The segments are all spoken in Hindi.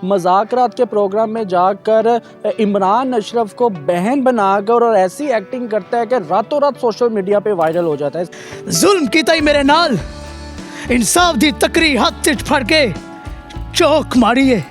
मज़ाकरात के प्रोग्राम में जाकर इमरान अशरफ को बहन बनाकर और ऐसी एक्टिंग करता है कि रातों रात सोशल मीडिया पे वायरल हो जाता है। जुल्म कीता ही मेरे नाल, इंसाफ दी तकरी हाथ च फड़ के चौक मारी है,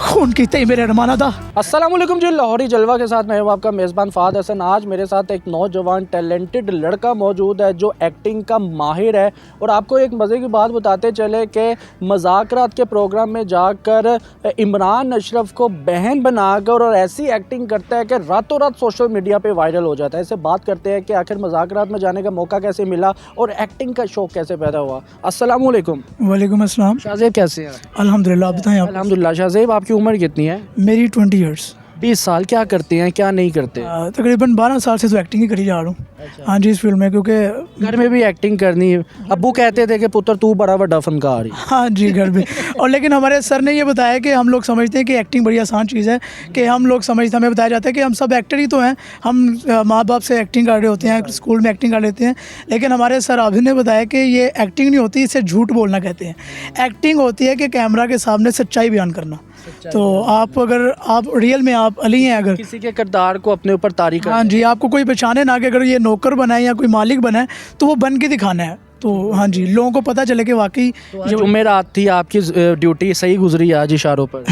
खून कीता ही मेरे रमाना दा। अस्सलाम वालेकुम जी, लाहौरी जलवा के साथ मैं हूं आपका मेज़बान फ़ाद हसन। आज मेरे साथ एक नौजवान टैलेंटेड लड़का मौजूद है जो एक्टिंग का माहिर है। और आपको एक मज़े की बात बताते चले कि मज़ाकरात के प्रोग्राम में जाकर इमरान अशरफ को बहन बनाकर और ऐसी एक्टिंग करता है कि रातों रात सोशल मीडिया पे वायरल हो जाता है। इससे बात करते हैं कि आखिर मज़ाकरात में जाने का मौका कैसे मिला और एक्टिंग का शौक़ कैसे पैदा हुआ। अस्सलाम वालेकुम। वालेकुम अस्सलाम। शाहज़ेब कैसे हैं? अल्हम्दुलिल्लाह, आप बताएं। आप? अल्हम्दुलिल्लाह। शाहज़ेब आपकी उम्र कितनी है? मेरी 20 इयर्स। 20 साल। क्या करते हैं क्या नहीं करते? तकरीबन 12 साल से तो एक्टिंग ही करी जा रहा हूँ। हाँ जी, इस फील्ड में, क्योंकि घर में भी एक्टिंग करनी है। अब्बू कहते थे कि पुत्र तू बड़ा बड़ा फनकार है। हाँ जी, घर में। और लेकिन हमारे सर ने ये बताया कि हम लोग समझते हैं कि एक्टिंग बड़ी आसान चीज़ है, कि हम लोग समझते, हमें बताया जाता है कि हम सब एक्टर ही तो हैं। हम माँ बाप से एक्टिंग कर रहे होते हैं, स्कूल में एक्टिंग कर लेते हैं, लेकिन हमारे सर अभी ने बताया कि ये एक्टिंग नहीं होती, इसे झूठ बोलना कहते हैं। एक्टिंग होती है कि कैमरा के सामने सच्चाई बयान करना। तो आप अगर आप रियल में आप अली हैं, अगर किसी के किरदार को अपने ऊपर तारीख। हाँ जी, आपको कोई पहचाने ना कि अगर ये नौकर बना है या कोई मालिक बना है, तो वो बन के दिखाना है। तो हाँ जी, लोगों को पता चले कि वाकई जो जुमेरात थी आपकी ड्यूटी सही गुजरी आज इशारों पर।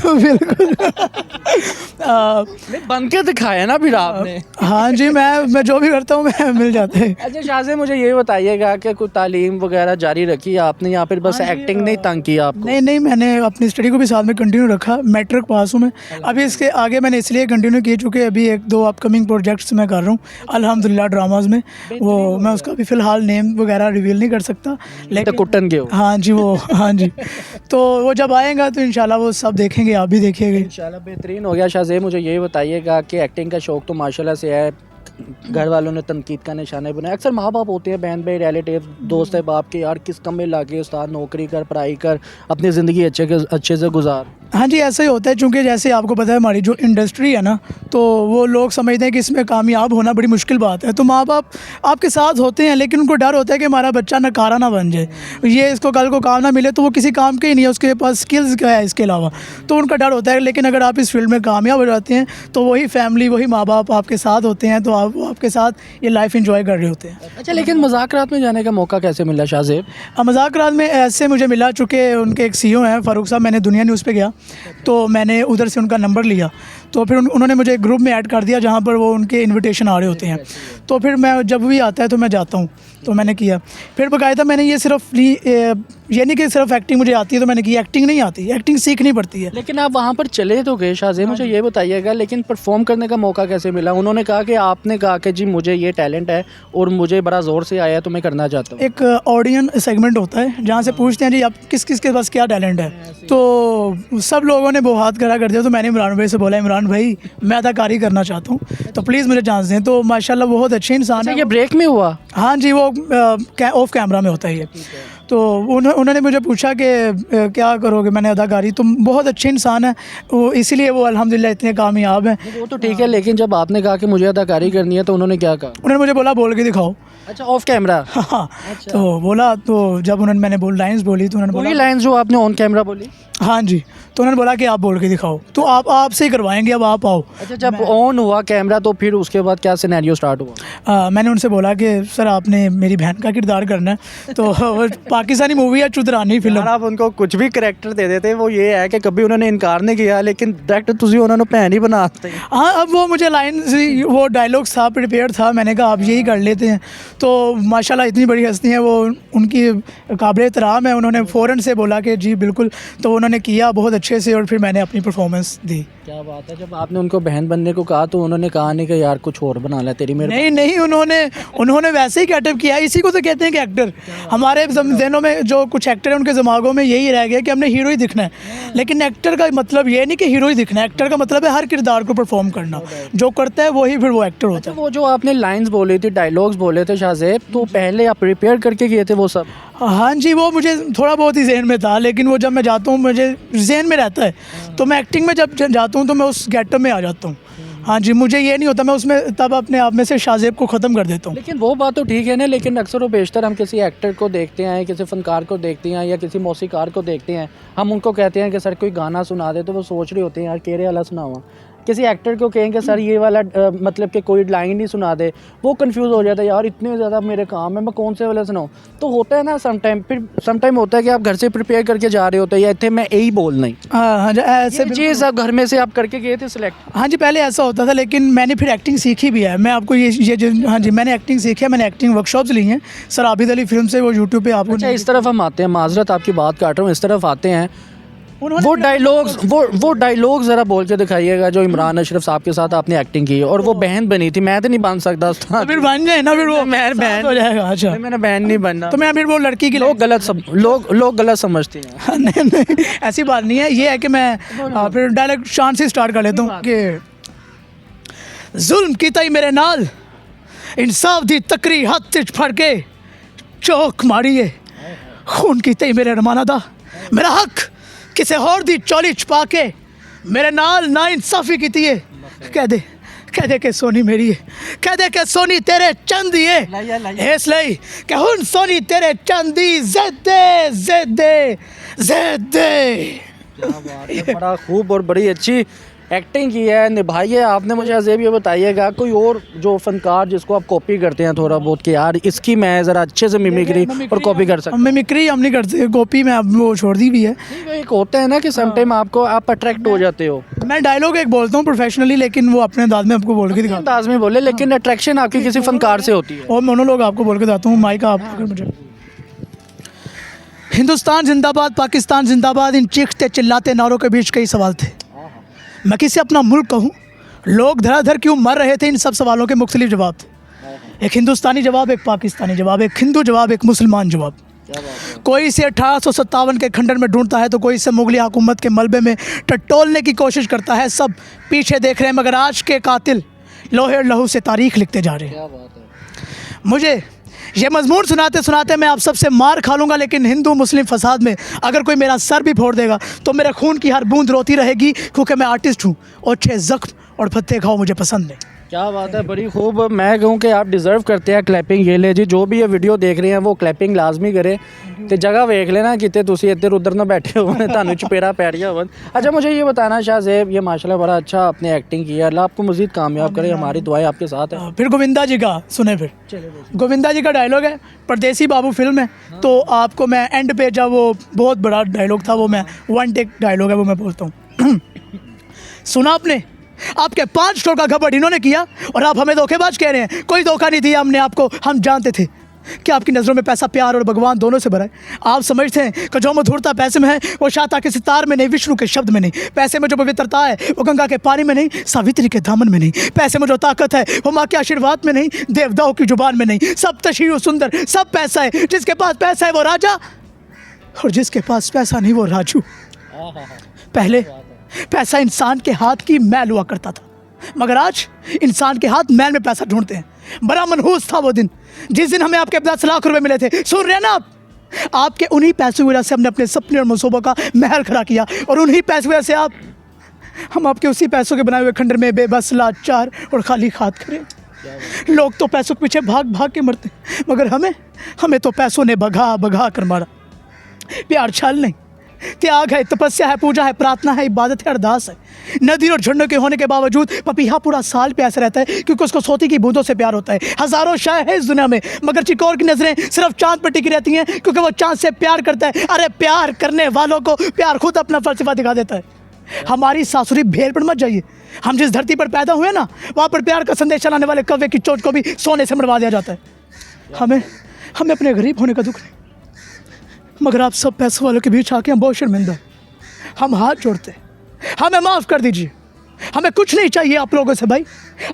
बिल्कुल। बन के दिखाया ना फिर आपने। हाँ जी, मैं जो भी करता हूँ मैं मिल जाते हैं। अच्छा शाहज़ेब, मुझे ये बताइएगा कि कोई तालीम वगैरह जारी रखी है आपने या फिर बस एक्टिंग नहीं तंग किया आपको? नहीं, मैंने अपनी स्टडी को भी साथ में कंटिन्यू रखा। मैट्रिक पास हूँ मैं। अभी इसके आगे मैंने इसलिए कंटिन्यू किया चूँकि अभी 1-2 अपकमिंग प्रोजेक्ट्स मैं कर रहा हूँ अल्हम्दुलिल्लाह, ड्रामाज में। वो मैं उसका भी फ़िलहाल नेम वगैरह रिवील नहीं कर सकता, लेकिन कुटन के हो। हाँ जी, वो हाँ जी। तो वो जब आएगा तो इंशाल्लाह वो सब देखेंगे, आप भी देखिएगा इंशाल्लाह। बेहतरीन हो गया। शाहज़ेब, मुझे ये बताइएगा कि एक्टिंग का शौक़ तो माशाल्लाह से है, घर वालों ने तनकीद का निशाना बनाया। अक्सर माँ बाप होते हैं, बहन भाई, रिलेटिव, दोस्त है बाप के, यार किस कम में लाके उस्ताद नौकरी कर, पढ़ाई कर, अपनी ज़िंदगी अच्छे से गुजार। हाँ जी, ऐसा ही होता है, चूँकि जैसे आपको पता है हमारी जो इंडस्ट्री है ना, तो वो लोग समझते हैं कि इसमें कामयाब होना बड़ी मुश्किल बात है। तो माँ बाप आपके साथ होते हैं, लेकिन उनको डर होता है कि हमारा बच्चा नकारा ना बन जाए, ये इसको कल को काम ना मिले तो वो किसी काम के ही नहीं है, उसके पास स्किल्स क्या है इसके अलावा, तो उनका डर होता है। लेकिन अगर आप इस फील्ड में कामयाब हो जाते हैं तो वही फैमिली, वही माँ बाप आपके साथ होते हैं, तो आप आपके साथ ये लाइफ एंजॉय कर रहे होते हैं। अच्छा, लेकिन मज़ाकरात में जाने का मौका कैसे मिला शाहज़ेब? मज़ाकरात में ऐसे मुझे मिला, चूँकि उनके एक CEO हैं फ़ारूक साहब, मैंने दुनिया न्यूज़ पे गया तो मैंने उधर से उनका नंबर लिया, तो फिर उन्होंने मुझे एक ग्रुप में ऐड कर दिया जहाँ पर वो उनके इनविटेशन आ रहे होते हैं। तो फिर मैं जब भी आता है तो मैं जाता हूँ, तो मैंने किया। फिर बाकायदा मैंने ये सिर्फ ये नहीं कि सिर्फ एक्टिंग मुझे आती है तो मैंने की, एक्टिंग नहीं आती, एक्टिंग सीखनी पड़ती है। लेकिन आप वहाँ पर चले तो गए शाहज़ेब, मुझे ये बताइएगा, लेकिन परफॉर्म करने का मौका कैसे मिला? उन्होंने कहा कि आपने कहा कि जी मुझे ये टैलेंट है और मुझे बड़ा ज़ोर से आया तो मैं करना चाहता हूँ। एक ऑडियन सेगमेंट होता है जहाँ से पूछते हैं जी आप किस के पास क्या टैलेंट है, तो सब लोगों ने वो हाथ खड़ा कर दिया। तो मैंने इमरान भाई से बोला, इमरान भाई मैं अदाकारी करना चाहता हूँ, तो प्लीज़ मुझे चांस दें। तो माशाल्लाह बहुत अच्छे इंसान है। ये ब्रेक में हुआ? हाँ जी, वो ऑफ कैमरा में होता है ये। तो उन्होंने मुझे पूछा कि क्या करोगे, मैंने अदाकारी। तो बहुत अच्छे इंसान है वो, इसीलिए वो अल्हम्दुलिल्लाह इतने कामयाब हैं। वो तो ठीक है, लेकिन जब आपने कहा कि मुझे अदाकारी करनी है तो उन्होंने क्या कहा? उन्होंने मुझे बोला बोल के दिखाओ। अच्छा, ऑफ कैमरा? हाँ। तो बोला, तो जब मैंने लाइंस बोली तो उन्होंने बोला लाइंस जो आपने ऑन कैमरा बोली? हाँ जी। तो उन्होंने बोला कि आप बोल के दिखाओ, तो आपसे ही करवाएंगे, अब आप आओ। अच्छा, जब ऑन हुआ कैमरा तो फिर उसके बाद क्या सिनेरियो स्टार्ट हुआ? मैंने उनसे बोला कि सर आपने मेरी बहन का किरदार करना है। तो पाकिस्तानी मूवी है चुदरानी फिल्म। आप उनको कुछ भी करैक्टर दे देते, वो ये है कि कभी उन्होंने इनकार नहीं किया, लेकिन डायरेक्टर तुझे उन्होंने भैन ही बना देते। हाँ, अब वो मुझे लाइन वो डायलॉग था, प्रिपेयर था, मैंने कहा आप यही कर लेते हैं। तो माशाल्लाह इतनी बड़ी हस्ती है वो, उनकी काबिल एहतराम है। उन्होंने फ़ौरन से बोला कि जी बिल्कुल, तो उन्होंने किया बहुत अच्छे से, और फिर मैंने अपनी परफॉर्मेंस दी। क्या बात है। जब आपने उनको बहन बनने को कहा तो उन्होंने कहा नहीं कि यार कुछ और बना ले तेरी मेरे? नहीं, उन्होंने वैसे ही गेटअप किया। इसी को तो कहते हैं कि एक्टर। हमारे जहनों में जो कुछ एक्टर है उनके दिमागों में यही रह गया कि हमने हीरो ही दिखना है, लेकिन एक्टर का मतलब ये नहीं कि हीरो ही दिखना है। एक्टर का मतलब है हर किरदार को परफॉर्म करना, जो करता है वही फिर वो एक्टर होता है। वो जो आपने लाइंस बोली थी, डायलॉग्स बोले थे शाहज़ेब, तो पहले आप प्रिपेयर करके किए थे वो सब? हाँ जी, वो मुझे थोड़ा बहुत ही जहन में था, लेकिन वो जब मैं जाता हूँ मुझे जहन में रहता है, तो मैं एक्टिंग में जब जाता हूँ तो मैं उस गेटअप में आ जाता हूँ। हाँ जी, मुझे ये नहीं होता, मैं उसमें तब अपने आप में से शाहजेब को ख़त्म कर देता हूँ। लेकिन वो बात तो ठीक है ना, लेकिन अक्सर व बेशतर हम किसी एक्टर को देखते हैं, किसी फ़नकार को देखते हैं या किसी मौसीकार को देखते हैं, हम उनको कहते हैं कि सर कोई गाना सुना दे, तो वो सोच रहे होते हैं यार केरे वाला सुनावा। किसी एक्टर को कहेंगे सर ये वाला मतलब कि कोई लाइन ही सुना दे, वो कंफ्यूज हो जाता है यार इतने ज़्यादा मेरे काम है, मैं कौन से वाला सुनाऊँ। तो होता है ना समटाइम, फिर समटाइम होता है कि आप घर से प्रिपेयर करके जा रहे होते हैं या इतने मैं यही बोलना ही हाँ जी, ऐसे चीज़ आप घर में से आप करके गए थे सिलेक्ट। हाँ जी, पहले ऐसा होता था, लेकिन मैंने फिर एक्टिंग सीखी भी है। मैं आपको ये जो हाँ जी, मैंने एक्टिंग सीखी है, मैंने एक्टिंग वर्कशॉप्स ली हैं सर आबिद अली फिल्म से, वो यूट्यूब पे आपको। अच्छा, इस तरफ हम आते हैं, माजरत आपकी बात काट रहा हूँ, इस तरफ आते हैं। उन्होंने वो डायलॉग ज़रा बोल के दिखाइएगा जो इमरान अशरफ साहब के साथ आपने एक्टिंग की है, और वो बहन बनी थी, मैं तो नहीं बन सकता था। फिर बन जाए ना, फिर वो मैं बहन हो जाएगा। अच्छा, मैंने बहन नहीं बनना, तो मैं फिर वो लड़की की लोग गलत समझते हैं। नहीं, ऐसी बात नहीं है। ये है कि मैं फिर डायरेक्ट शान से स्टार्ट कर लेता हूँ कि जुल्म कीता ही मेरे नाल, इंसाफ दी तकरी हाथ च फड़ के चौक मारी है, खून कीता ही मेरे रमाना दा, मेरा हक किसी होर दी चोली छपा के मेरे नाल ना इंसाफी कीती है। कह दे कि सोनी मेरी है, कह दे कि सोनी तेरे चंदी है, इसलिए कि हुन सोनी तेरे चंदी ज़ेदे। क्या बात है, बड़ा खूब और बड़ी अच्छी एक्टिंग की है, निभाई है आपने। मुझे अज़ेब ये बताइएगा कोई और जो फनकार जिसको आप कॉपी करते हैं थोड़ा बहुत कि यार इसकी मैं ज़रा अच्छे से मिमिक्री और कॉपी कर सकता हूँ। मिमिक्री हम नहीं करते, कॉपी में अब वो छोड़ दी भी है। एक होता है ना कि समटाइम आपको आप अट्रैक्ट हो जाते हो। मैं डायलॉग एक बोलता हूँ प्रोफेशनली, लेकिन वो अपने अंदाज में आपको बोल के दिखाता अंदाज में बोले, लेकिन अट्रैक्शन आपकी किसी फनकार से होती है। हूँ, और मोनोलॉग आपको बोल के दिखाता हूँ। माइक आप अगर मुझे हिंदुस्तान जिंदाबाद, पाकिस्तान जिंदाबाद, इन चीखते चिल्लाते नारों के बीच कई सवाल थे। मैं किसे अपना मुल्क कहूँ, लोग धड़ाधड़ क्यों मर रहे थे, इन सब सवालों के मुख्तलिफ जवाब थे। एक हिंदुस्तानी जवाब, एक पाकिस्तानी जवाब, एक हिंदू जवाब, एक मुसलमान जवाब। कोई इसे 1857 के खंडर में ढूंढता है, तो कोई इसे मुगली हुकूमत के मलबे में टटोलने की कोशिश करता है। सब पीछे देख रहे हैं, मगर आज के कातिल लोहे और लहू से तारीख लिखते जा रहे हैं। मुझे ये मजमून सुनाते सुनाते मैं आप सबसे मार खा लूँगा, लेकिन हिंदू मुस्लिम फसाद में अगर कोई मेरा सर भी फोड़ देगा तो मेरे खून की हर बूंद रोती रहेगी, क्योंकि मैं आर्टिस्ट हूँ और 6 जख्म और पत्ते खाओ मुझे पसंद नहीं। क्या बात है, बड़ी खूब। मैं कहूँ कि आप डिज़र्व करते हैं क्लैपिंग। ये ले जी, जो भी ये वीडियो देख रहे हैं वो क्लैपिंग लाजमी करे। तो जगह वेख लेना कितने तुसी इधर उधर ना बैठे हुए थानू चपेड़ा पै रही हो। अच्छा, मुझे ये बताना शाहजेब, ये माशाल्लाह बड़ा अच्छा आपने एक्टिंग की है, अल्लाह आपको मज़ीद कामयाब करे, हमारी दुआएं आपके साथ है। फिर गोविंदा जी का सुने, फिर गोविंदा जी का डायलॉग है, परदेसी बाबू फिल्म है, तो आपको मैं एंड पे जब वो बहुत बड़ा डायलॉग था, वो मैं वन टेक डायलॉग है, वो मैं बोलता हूँ। सुना आपने, आपके 5 करोड़ का घपट इन्होंने किया और आप हमें धोखेबाज कह रहे हैं। कोई धोखा नहीं दिया हमने आपको, हम जानते थे कि आपकी नज़रों में पैसा प्यार और भगवान दोनों से भरा है। आप समझते हैं कि जो मधुरता पैसे में है वो शाता के सितार में नहीं, विष्णु के शब्द में नहीं। पैसे में जो पवित्रता है वो गंगा के पानी में नहीं, सावित्री के दामन में नहीं। पैसे में जो ताकत है वो माँ के आशीर्वाद में नहीं, देवताओं की जुबान में नहीं। सब तशीह सुंदर, सब पैसा है, जिसके पास पैसा है वो राजा, और जिसके पास पैसा नहीं वो राजू। पहले पैसा इंसान के हाथ की मैल हुआ करता था, मगर आज इंसान के हाथ मैल में पैसा ढूंढते हैं। बड़ा मनहूस था वो दिन, जिस दिन हमें आपके 10 लाख रुपए मिले थे। सुन रहे हैं ना आप? आपके उन्हीं पैसों की वजह से हमने अपने सपने और मनसूबों का महल खड़ा किया, और उन्हीं पैसों की वजह से हम आपके उसी पैसों के बनाए हुए खंडर में बेबस, लाचार और खाली खाद करें। लोग तो पैसों के पीछे भाग भाग के मरते, मगर हमें तो पैसों ने भगा भगा कर मारा। प्यार छल नहीं, त्याग है, तपस्या है, पूजा है, प्रार्थना है, इबादत है, अरदास है। नदी और झंडों के होने के बावजूद पपीहा पूरा साल प्यासा रहता है, क्योंकि उसको सोती की बूंदों से प्यार होता है। हज़ारों शायर है इस दुनिया में, मगर चिकोर की नज़रें सिर्फ चांद पर टिकी रहती हैं, क्योंकि वो चांद से प्यार करता है। अरे प्यार करने वालों को प्यार खुद अपना फलसफा दिखा देता है। हमारी सासुरी भेड़ पर मत जाइए। हम जिस धरती पर पैदा हुए ना, वहाँ पर प्यार का संदेश चलाने वाले कव्वे की चोट को भी सोने से मरवा दिया जाता है। हमें अपने गरीब होने का दुख नहीं, मगर आप सब पैसों वालों के बीच आके हम बहुत शर्मिंदा हैं। हम हाथ जोड़ते हैं, हमें माफ़ कर दीजिए। हमें कुछ नहीं चाहिए आप लोगों से भाई।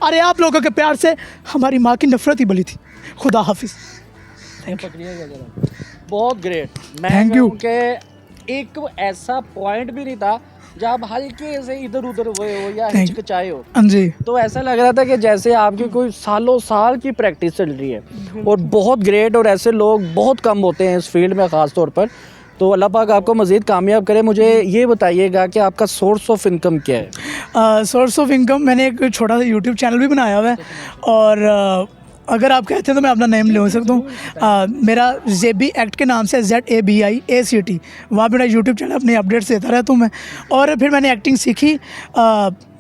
अरे आप लोगों के प्यार से हमारी माँ की नफरत ही बली थी। खुदा हाफिज़। बहुत ग्रेट। Thank you. कि एक ऐसा पॉइंट भी नहीं था जब हल्के से इधर उधर हुए हो या हिचकिचाए हो। हाँ जी, तो ऐसा लग रहा था कि जैसे आपकी कोई सालों साल की प्रैक्टिस चल रही है, और बहुत ग्रेट। और ऐसे लोग बहुत कम होते हैं इस फील्ड में ख़ास तौर पर। तो अल्लाह पाक आपको मज़ीद कामयाब करे। मुझे ये बताइएगा कि आपका सोर्स ऑफ इनकम क्या है? सोर्स ऑफ इनकम, मैंने एक छोटा सा यूट्यूब चैनल भी बनाया हुआ है, और अगर आप कहते हैं तो मैं अपना नेम ले सकता हूँ। मेरा ज़ेबी एक्ट के नाम से, ZABIACT, वहाँ पे मेरा यूट्यूब चैनल, अपने अपडेट्स देता रहता हूँ मैं। और फिर मैंने एक्टिंग सीखी,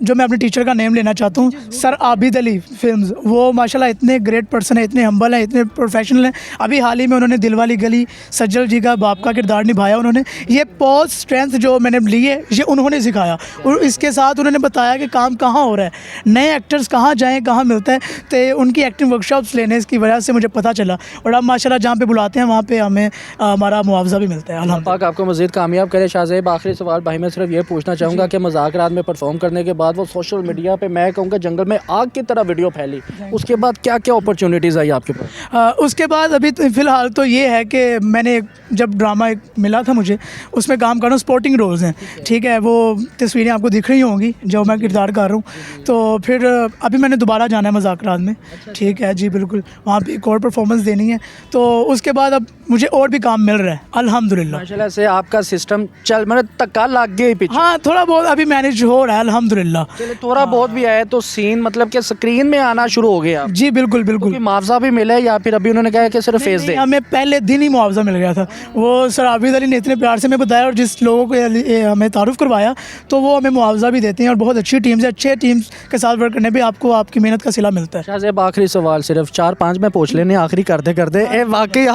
जो मैं अपने टीचर का नेम लेना चाहता हूँ, सर आबिद अली फिल्म्स। वो माशाल्लाह इतने ग्रेट पर्सन है, इतने हम्बल हैं, इतने प्रोफेशनल हैं। अभी हाल ही में उन्होंने दिलवाली गली, सज्जल जी का बाप का किरदार निभाया उन्होंने। ये पॉज स्ट्रेंथ जो मैंने ली है, ये उन्होंने सिखाया, और इसके साथ उन्होंने बताया कि काम कहाँ हो रहा है, नए एक्टर्स कहाँ जाएँ, कहाँ मिलता है। तो उनकी एक्टिंग वर्कशॉप्स लेने की वजह से मुझे पता चला, और अब माशाल्लाह जहाँ पे बुलाते हैं वहाँ पे हमें हमारा मुआवजा भी मिलता है। अल्हम्दुलिल्लाह। पाक आपको मज़ीद कामयाब करे। शाहज़ेब, आखिरी सवाल भाई, मैं सिर्फ ये पूछना चाहूँगा कि मज़ाक़रात में परफॉर्म करने के बाद वो सोशल मीडिया पे, मैं कहूँगा जंगल में आग की तरह वीडियो फैली, उसके बाद क्या क्या अपॉर्चुनिटीज़ आई आपके पास? उसके बाद अभी तो फ़िलहाल तो ये है कि मैंने जब ड्रामा एक मिला था मुझे, उसमें काम कर रहा हूँ, स्पोर्टिंग रोल्स हैं, ठीक है। वो तस्वीरें आपको दिख रही होंगी जो मैं किरदार कर रहा हूँ। तो फिर अभी मैंने दोबारा जाना है मज़ाक़रात में, ठीक है जी, बिल्कुल। वहाँ पे एक और परफॉर्मेंस देनी है, तो उसके बाद अब मुझे और भी काम मिल रहा है अल्हम्दुलिल्लाह। माशाल्लाह से आपका सिस्टम चल, मतलब तक्का लग गया पीछे। हाँ, थोड़ा बहुत अभी मैनेज हो रहा है अल्हम्दुलिल्लाह। चलिए, थोड़ा बहुत भी आया तो सीन मतलब कि स्क्रीन में आना शुरू हो गया? जी बिल्कुल बिल्कुल। मुआवजा भी मिला है या फिर अभी उन्होंने कहा कि सिर्फ फेस दे? हमें पहले दिन ही मुआवजा मिल गया था। वो सर आबिद अली ने इतने प्यार से हमें बताया, और जिस लोगों को हमें तारुफ करवाया, तो वो हमें मुआवजा भी देते हैं, और बहुत अच्छी टीम्स है, अच्छे टीम्स के साथ वर्क करने पर आपको आपकी मेहनत का सिला मिलता है। शाहज़ेब, आखिरी सवाल, सिर्फ 4-5 में पूछ लेने, आखिरी करते करते ये वाकई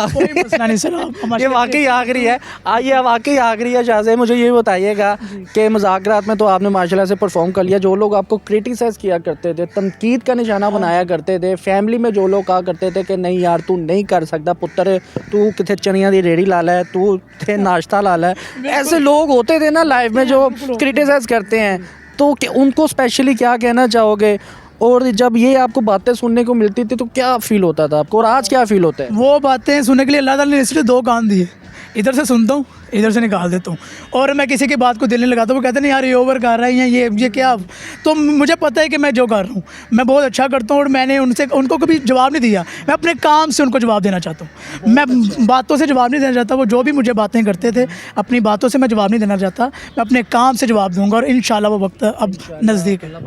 ये वाकई आखिरी है। आइए, अब वाकई आखिरी है। शाहज़ेब, मुझे ये बताइएगा कि मज़ाक़रात में तो आपने माशाल्लाह से परफॉर्म कर लिया, जो लोग आपको क्रिटिसाइज़ किया करते थे, तनकीद का निशाना बनाया करते थे, फैमिली में जो लोग कहा करते थे कि नहीं यार तू नहीं कर सकता पुत्र, तू कितने चनिया दी रेड़ी ला लै, तू थे नाश्ता ला लै, ऐसे लोग होते थे ना लाइफ में जो क्रिटिसाइज़ करते हैं, तो उनको स्पेशली क्या कहना चाहोगे? और जब ये आपको बातें सुनने को मिलती थी तो क्या फ़ील होता था आपको, और आज क्या फ़ील होता है? वो बातें सुनने के लिए अल्लाह ताला ने इसलिए 2 कान दिए, इधर से सुनता हूँ, इधर से निकाल देता हूँ। और मैं किसी की बात को दिल नहीं लगाता, वो कहते नहीं यार ये ओवर कर रहा है, या ये क्या। तो मुझे पता है कि मैं जो कर रहा हूँ मैं बहुत अच्छा करता हूँ, और मैंने उनको कभी जवाब नहीं दिया। मैं अपने काम से उनको जवाब देना चाहता हूँ, मैं बातों से जवाब नहीं देना चाहता। वो जो भी मुझे बातें करते थे, अपनी बातों से मैं जवाब नहीं देना चाहता, मैं अपने काम से जवाब दूँगा, और इंशाल्लाह वो वक्त अब नज़दीक है।